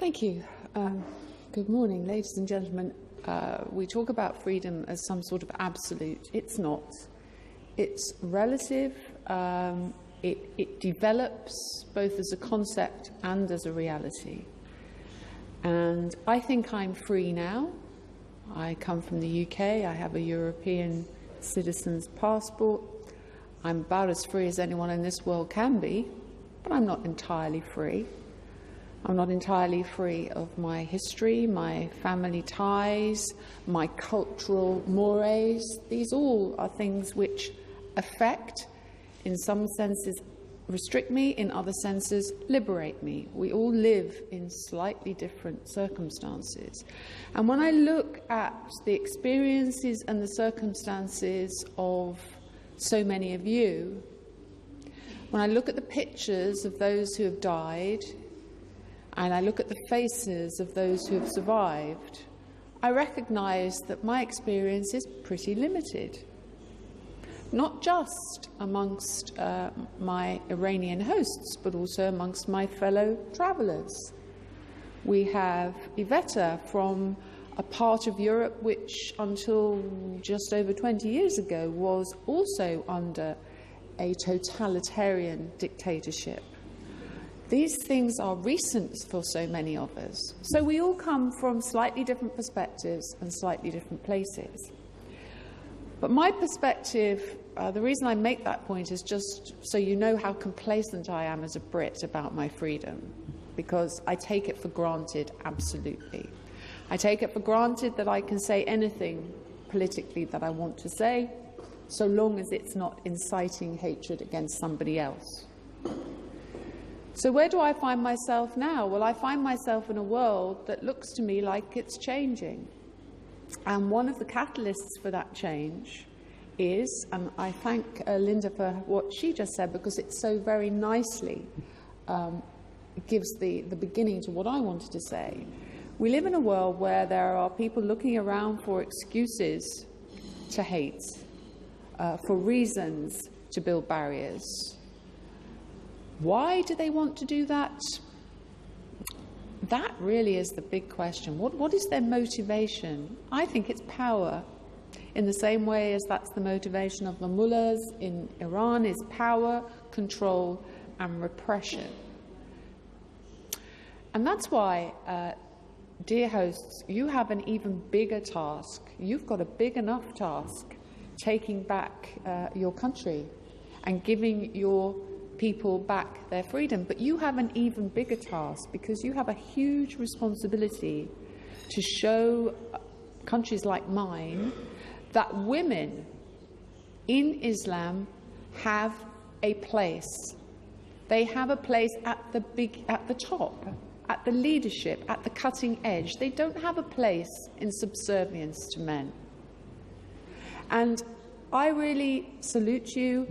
Thank you. Good morning, ladies and gentlemen. We talk about freedom as some sort of absolute. It's not. It's relative. It develops both as a concept and as a reality. And I think I'm free now. I come from the UK. I have a European citizen's passport. I'm about as free as anyone in this world can be, but I'm not entirely free. I'm not entirely free of my history, my family ties, my cultural mores. These all are things which affect, in some senses, restrict me, in other senses, liberate me. We all live in slightly different circumstances. And when I look at the experiences and the circumstances of so many of you, when I look at the pictures of those who have died, and I look at the faces of those who have survived, I recognise that my experience is pretty limited. Not just amongst my Iranian hosts, but also amongst my fellow travellers. We have Iveta from a part of Europe which, until just over 20 years ago, was also under a totalitarian dictatorship. These things are recent for so many of us. So we all come from slightly different perspectives and slightly different places. But my perspective, the reason I make that point is just so you know how complacent I am as a Brit about my freedom, because I take it for granted, absolutely. I take it for granted that I can say anything politically that I want to say, so long as it's not inciting hatred against somebody else. So where do I find myself now? Well, I find myself in a world that looks to me like it's changing. And one of the catalysts for that change is, and I thank Linda for what she just said, because it so very nicely gives the beginning to what I wanted to say. We live in a world where there are people looking around for excuses to hate, for reasons to build barriers. Why do they want to do that? That really is the big question. What is their motivation? I think it's power, in the same way as that's the motivation of the mullahs in Iran, is power, control, and repression. And that's why, dear hosts, you have an even bigger task. You've got a big enough task taking back your country and giving your people back their freedom. But you have an even bigger task, because you have a huge responsibility to show countries like mine that women in Islam have a place. They have a place at the top, at the leadership, at the cutting edge. They don't have a place in subservience to men. And I really salute you.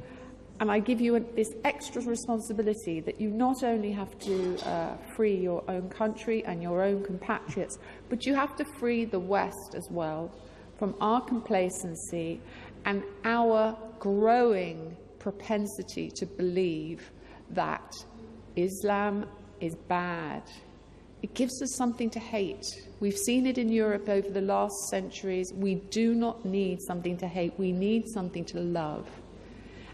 And I give you this extra responsibility that you not only have to free your own country and your own compatriots, but you have to free the West as well from our complacency and our growing propensity to believe that Islam is bad. It gives us something to hate. We've seen it in Europe over the last centuries. We do not need something to hate. We need something to love.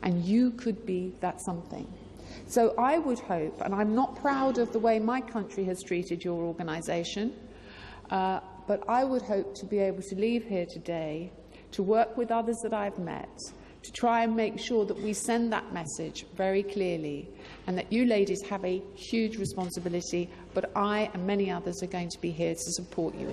And you could be that something. So I would hope, and I'm not proud of the way my country has treated your organisation, but I would hope to be able to leave here today, to work with others that I've met, to try and make sure that we send that message very clearly, and that you ladies have a huge responsibility, but I and many others are going to be here to support you.